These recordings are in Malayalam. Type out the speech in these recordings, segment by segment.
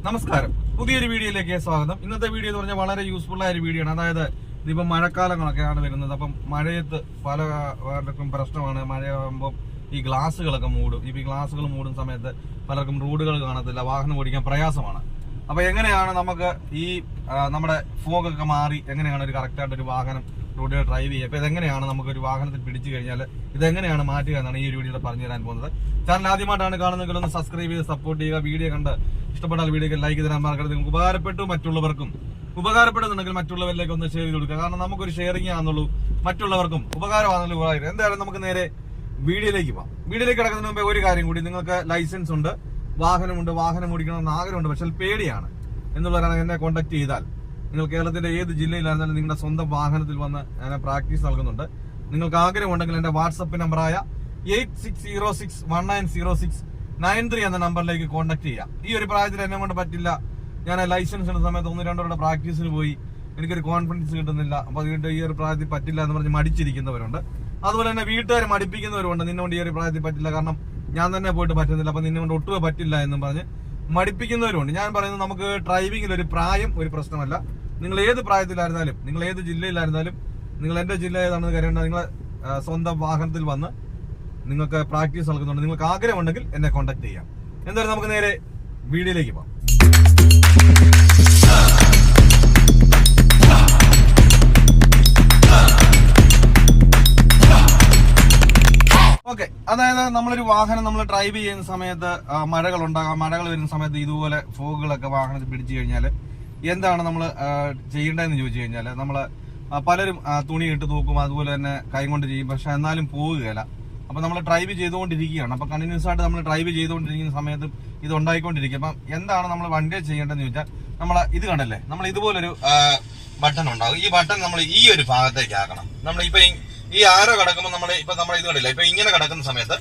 നമസ്കാരം, പുതിയൊരു വീഡിയോയിലേക്ക് സ്വാഗതം. ഇന്നത്തെ വീഡിയോ എന്ന് പറഞ്ഞാൽ വളരെ യൂസ്ഫുൾ ആയ ഒരു വീഡിയോ ആണ്. അതായത് ഇതിപ്പോൾ മഴക്കാലങ്ങളൊക്കെയാണ് വരുന്നത്. അപ്പം മഴയത്ത് പലർക്കും പ്രശ്നമാണ്. മഴയാകുമ്പോൾ ഈ ഗ്ലാസ്സുകളൊക്കെ മൂടും. ഈ ഗ്ലാസ്സുകൾ മൂടുന്ന സമയത്ത് പലർക്കും റോഡുകൾ കാണത്തില്ല, വാഹനം ഓടിക്കാൻ പ്രയാസമാണ്. അപ്പൊ എങ്ങനെയാണ് നമുക്ക് ഈ നമ്മുടെ ഫോഗൊക്കെ മാറി എങ്ങനെയാണ് ഒരു കറക്റ്റായിട്ടൊരു വാഹനം റോഡിൽ ഡ്രൈവ് ചെയ്യുക? അപ്പൊ ഇതെങ്ങനെയാണ് നമുക്കൊരു വാഹനത്തിൽ പിടിച്ചു കഴിഞ്ഞാൽ ഇതെങ്ങനെയാണ് മാറ്റുക എന്നാണ് ഈ ഒരു വീഡിയോയിൽ പറഞ്ഞു തരാൻ പോകുന്നത്. ചാനൽ ആദ്യമായിട്ടാണ് കാണുന്നതെങ്കിൽ ഒന്ന് സബ്സ്ക്രൈബ് ചെയ്ത് സപ്പോർട്ട് ചെയ്യുക. വീഡിയോ കണ്ട് ഇഷ്ടപ്പെട്ടാൽ വീഡിയോക്ക് ലൈക്ക് തരാൻ മറക്കരുത്. നിങ്ങൾക്ക് ഉപകാരപ്പെട്ടു, മറ്റുള്ളവർക്കും ഉപകാരപ്പെടുന്നുണ്ടെങ്കിൽ മറ്റുള്ളവരിലേക്ക് ഒന്ന് ഷെയർ ചെയ്ത് കൊടുക്കുക. കാരണം നമുക്കൊരു ഷെയറിംഗ് ആണെന്നുള്ളൂ, മറ്റുള്ളവർക്കും ഉപകാരമാണെന്നുള്ളൂ. ഉപകാരം എന്തായാലും നമുക്ക് നേരെ വീഡിയോയിലേക്ക് പോകാം. വീഡിയോയിലേക്ക് കിടക്കുന്നതിന് മുമ്പേ ഒരു കാര്യം കൂടി, നിങ്ങൾക്ക് ലൈസൻസ് ഉണ്ട്, വാഹനമുണ്ട്, വാഹനം ഓടിക്കണമെന്ന് ആഗ്രഹമുണ്ട്, പക്ഷെ പേടിയാണ് എന്നുള്ളവരാണ് എന്നെ കോൺടാക്ട് ചെയ്താൽ നിങ്ങൾ കേരളത്തിന്റെ ഏത് ജില്ലയിലായിരുന്നാലും നിങ്ങളുടെ സ്വന്തം വാഹനത്തിൽ വന്ന് ഞാൻ പ്രാക്ടീസ് നൽകുന്നുണ്ട്. നിങ്ങൾക്ക് ആഗ്രഹമുണ്ടെങ്കിൽ എന്റെ വാട്സപ്പ് നമ്പറായ 8606190693 എന്ന നമ്പറിലേക്ക് കോൺടാക്ട് ചെയ്യാം. ഈ ഒരു പ്രായത്തിൽ എന്നെ കൊണ്ട് പറ്റില്ല, ഞാൻ ലൈസൻസ് എടുത്ത സമയത്ത് 1-2 പ്രാക്ടീസിന് പോയി, എനിക്കൊരു കോൺഫിഡൻസ് കിട്ടുന്നില്ല, അപ്പൊ അതുകൊണ്ട് ഈ ഒരു പ്രായത്തിൽ പറ്റില്ല എന്ന് പറഞ്ഞ് മടിച്ചിരിക്കുന്നവരുണ്ട്. അതുപോലെ തന്നെ വീട്ടുകാർ മടിപ്പിക്കുന്നവരുണ്ട്. നിന്നുകൊണ്ട് ഈ ഒരു പ്രായത്തിൽ പറ്റില്ല, കാരണം ഞാൻ തന്നെ പോയിട്ട് പറ്റുന്നില്ല, അപ്പൊ നിന്നെ കൊണ്ട് ഒട്ടുമേ പറ്റില്ല എന്നും പറഞ്ഞ് മടിപ്പിക്കുന്നവരുണ്ട്. ഞാൻ പറയുന്നത് നമുക്ക് ഡ്രൈവിംഗിൽ ഒരു പ്രായം ഒരു പ്രശ്നമല്ല. നിങ്ങൾ ഏത് പ്രായത്തിലായിരുന്നാലും, നിങ്ങൾ ഏത് ജില്ലയിലായിരുന്നാലും, നിങ്ങൾ എന്റെ ജില്ല ഏതാണെന്ന് കരുതേണ്ട, നിങ്ങൾ സ്വന്തം വാഹനത്തിൽ വന്ന് നിങ്ങൾക്ക് പ്രാക്ടീസ് നൽകുന്നുണ്ട്. നിങ്ങൾക്ക് ആഗ്രഹമുണ്ടെങ്കിൽ എന്നെ കോൺടാക്ട് ചെയ്യാം. എന്തായാലും നമുക്ക് നേരെ വീഡിയോയിലേക്ക് പോകാം. ഓക്കെ, അതായത് നമ്മളൊരു വാഹനം നമ്മൾ ഡ്രൈവ് ചെയ്യുന്ന സമയത്ത് മഴകൾ ഉണ്ടാകാം. മഴകൾ വരുന്ന സമയത്ത് ഇതുപോലെ ഫോഗുകളൊക്കെ വാഹനത്തിൽ പിടിച്ചു കഴിഞ്ഞാൽ എന്താണ് നമ്മൾ ചെയ്യേണ്ടതെന്ന് ചോദിച്ചു കഴിഞ്ഞാൽ, നമ്മൾ പലരും തുണി ഇട്ട് തൂക്കും, അതുപോലെ തന്നെ കൈ കൊണ്ട് ചെയ്യും, പക്ഷെ എന്നാലും പോവുകയില്ല. അപ്പൊ നമ്മൾ ഡ്രൈവ് ചെയ്തുകൊണ്ടിരിക്കുകയാണ്. അപ്പൊ കണ്ടിന്യൂസ് ആയിട്ട് നമ്മൾ ഡ്രൈവ് ചെയ്തുകൊണ്ടിരിക്കുന്ന സമയത്ത് ഇത് ഉണ്ടായിക്കൊണ്ടിരിക്കും. അപ്പം എന്താണ് നമ്മൾ വണ്ടിയെ ചെയ്യേണ്ടതെന്ന് ചോദിച്ചാൽ, നമ്മൾ ഇത് കണ്ടല്ലേ, നമ്മൾ ഇതുപോലൊരു ബട്ടൺ ഉണ്ടാകും. ഈ ബട്ടൺ നമ്മൾ ഈ ഒരു ഭാഗത്തേക്ക് ആക്കണം. നമ്മളിപ്പോ ഈ ആരോ കിടക്കുമ്പോൾ നമ്മൾ ഇത് കണ്ടില്ല, ഇപ്പൊ ഇങ്ങനെ കിടക്കുന്ന സമയത്ത്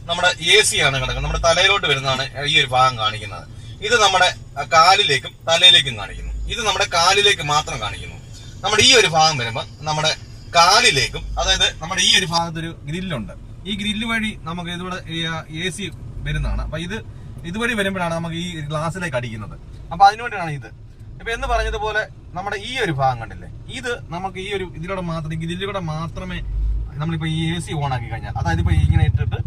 നമ്മുടെ AC ആണ് കിടക്കുന്നത്, നമ്മുടെ തലയിലോട്ട് വരുന്നതാണ് ഈ ഒരു ഭാഗം കാണിക്കുന്നത്. ഇത് നമ്മുടെ കാലിലേക്കും തലയിലേക്കും കാണിക്കുന്നു. ഇത് നമ്മുടെ കാലിലേക്ക് മാത്രം കാണിക്കുന്നു. നമ്മുടെ ഈ ഒരു ഭാഗം വരുമ്പോൾ നമ്മുടെ കാലിലേക്കും, അതായത് നമ്മുടെ ഈ ഒരു ഭാഗത്തൊരു ഗ്രില്ലുണ്ട്. ഈ ഗ്രില്ല് വഴി നമുക്ക് ഇതിവിടെ AC വരുന്നതാണ്. അപ്പൊ ഇതുവഴി വരുമ്പോഴാണ് നമുക്ക് ഈ ഗ്ലാസ്സിലേക്ക് അടിക്കുന്നത്. അപ്പൊ അതിനുവേണ്ടിയാണ് ഇത്. ഇപ്പൊ എന്ന് പറഞ്ഞതുപോലെ നമ്മുടെ ഈ ഒരു ഭാഗം കണ്ടില്ലേ, ഇത് നമുക്ക് ഈ ഒരു ഇതിലൂടെ മാത്രം, ഗ്രില്ലിലൂടെ മാത്രമേ നമ്മളിപ്പോ ഈ AC ഓൺ ആക്കി കഴിഞ്ഞാൽ, അതായത് ഇപ്പൊ ഇങ്ങനെ ഇട്ടിട്ട്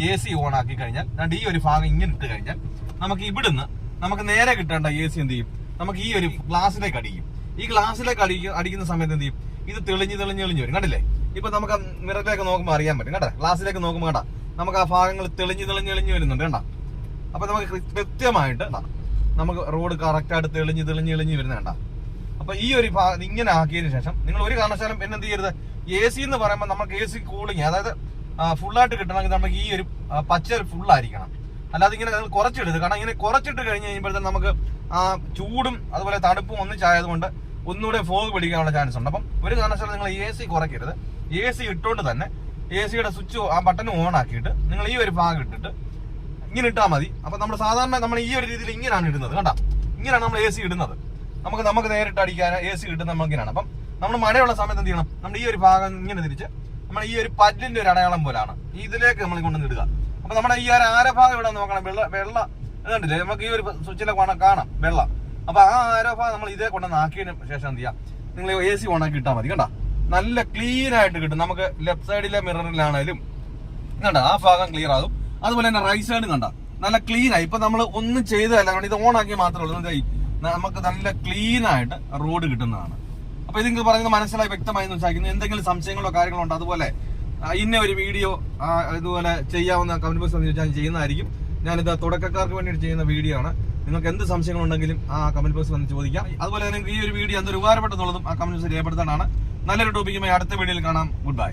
AC ഓൺ ആക്കി കഴിഞ്ഞാൽ, ഈ ഒരു ഭാഗം ഇങ്ങനെ ഇട്ട് കഴിഞ്ഞാൽ നമുക്ക് ഇവിടുന്ന് നമുക്ക് നേരെ കിട്ടേണ്ട AC എന്ത് ചെയ്യും, നമുക്ക് ഈ ഒരു ഗ്ലാസ്സിലേക്ക് അടിക്കും. ഈ ഗ്ലാസ്സിലേക്ക് അടിക്കുന്ന സമയത്ത് എന്ത് ചെയ്യും, ഇത് തെളിഞ്ഞ് വരും. കണ്ടില്ലേ, ഇപ്പൊ നമുക്ക് മിററിലേക്ക് നോക്കുമ്പോൾ അറിയാൻ പറ്റും. കേട്ടോ, ഗ്ലാസ്സിലേക്ക് നോക്കുമ്പോൾ കേട്ടാ നമുക്ക് ആ ഭാഗങ്ങൾ തെളിഞ്ഞ് വരുന്നുണ്ട്. കേട്ടാ, അപ്പൊ നമുക്ക് കൃത്യമായിട്ട് നമുക്ക് റോഡ് കറക്റ്റായിട്ട് തെളിഞ്ഞ് വരുന്ന കേട്ടാ. അപ്പൊ ഈ ഒരു ഭാഗം ഇങ്ങനെ ആക്കിയതിനു ശേഷം നിങ്ങൾ ഒരു കാരണവശാലും എന്ത് ചെയ്യരുത്, AC എന്ന് പറയുമ്പോൾ നമുക്ക് AC കൂളിങ്, അതായത് ഫുള്ളായിട്ട് കിട്ടണമെങ്കിൽ നമുക്ക് ഈ ഒരു പച്ച ഫുള്ളായിരിക്കണം. അല്ലാതെ ഇങ്ങനെ നിങ്ങൾ കുറച്ചിടരുത്. കാരണം ഇങ്ങനെ കുറച്ചിട്ട് കഴിഞ്ഞ് കഴിയുമ്പോഴത്തേക്കും നമുക്ക് ആ ചൂടും അതുപോലെ തണുപ്പും ഒന്നിച്ചായതുകൊണ്ട് ഒന്നുകൂടെ ഫോഗ് പിടിക്കാനുള്ള ചാൻസ് ഉണ്ട്. അപ്പം ഒരു കാരണവശാലും നിങ്ങൾ AC കുറയ്ക്കരുത്. AC ഇട്ടുകൊണ്ട് തന്നെ AC-യുടെ സ്വിച്ച് ആ ബട്ടൺ ഓൺ ആക്കിയിട്ട് നിങ്ങൾ ഈ ഒരു ഭാഗം ഇട്ടിട്ട് ഇങ്ങനെ ഇട്ടാൽ മതി. അപ്പൊ നമ്മൾ സാധാരണ നമ്മൾ ഈ ഒരു രീതിയിൽ ഇങ്ങനെയാണ് ഇടുന്നത്. കണ്ടാ, ഇങ്ങനെയാണ് നമ്മൾ AC ഇടുന്നത്. നമുക്ക് നേരിട്ട് അടിക്കാൻ AC കിട്ടുന്നത് നമ്മൾ ഇങ്ങനെയാണ്. അപ്പം നമ്മൾ മഴയുള്ള സമയത്ത് എന്ത് ചെയ്യണം, നമ്മൾ ഈ ഒരു ഭാഗം ഇങ്ങനെ തിരിച്ച് നമ്മൾ ഈ ഒരു പല്ലിന്റെ ഒരു അടയാളം പോലാണ് ഇതിലേക്ക് നമ്മൾ കൊണ്ടുവന്നിടുക. അപ്പൊ നമ്മുടെ ഈ ഒരു ആരഭാഗം ഇവിടെ നോക്കണം, വെള്ള കണ്ടില്ലേ, നമുക്ക് ഈ ഒരു സ്വിച്ചിലൊക്കെ കാണാം വെള്ള. അപ്പൊ ആ ആരഭാഗം നമ്മൾ ഇതേ കൊണ്ടുവന്ന് ആക്കിയതിന് ശേഷം എന്ത് ചെയ്യാം, നിങ്ങൾ AC ഓണാക്കി ഇട്ടാൽ മതി. കണ്ടാ, നല്ല ക്ലീൻ ആയിട്ട് കിട്ടും. നമുക്ക് ലെഫ്റ്റ് സൈഡിലെ മിററിലാണേലും കണ്ട ആ ഭാഗം ക്ലിയർ ആകും. അതുപോലെ തന്നെ റൈറ്റ് സൈഡ് കണ്ട നല്ല ക്ലീൻ ആയി. ഇപ്പൊ നമ്മൾ ഒന്നും ചെയ്തതല്ല, ഇത് ഓൺ ആക്കി മാത്രമേ ഉള്ളൂ. നമുക്ക് നല്ല ക്ലീൻ ആയിട്ട് റോഡ് കിട്ടുന്നതാണ്. അപ്പൊ ഇത് നിങ്ങൾ പറയുന്നത് മനസ്സിലായി, വ്യക്തമായി വിചാരിക്കുന്നു. എന്തെങ്കിലും സംശയങ്ങളോ കാര്യങ്ങളോ ഉണ്ടോ, അതുപോലെ ഇന്ന ഒരു വീഡിയോ ഇതുപോലെ ചെയ്യാവുന്ന കമന്റ് ബോക്സിൽ ചോദിച്ചാൽ ചെയ്യുന്നതായിരിക്കും. ഞാനിത് തുടക്കക്കാർക്ക് വേണ്ടിയിട്ട് ചെയ്യുന്ന വീഡിയോ ആണ്. നിങ്ങൾക്ക് എന്ത് സംശയങ്ങളുണ്ടെങ്കിലും ആ കമന്റ് ബോക്സിൽ വന്ന് ചോദിക്കാം. അതുപോലെ തന്നെ ഈ ഒരു വീഡിയോ എന്തൊരു ഉപകാരപ്പെട്ടെന്നുള്ളതും ആ കമന്റ് ബോക്സിൽ രേഖപ്പെടുത്താനാണ്. നല്ലൊരു ടോപ്പിക്കുമായി അടുത്ത വീഡിയോയിൽ കാണാം. Good bye.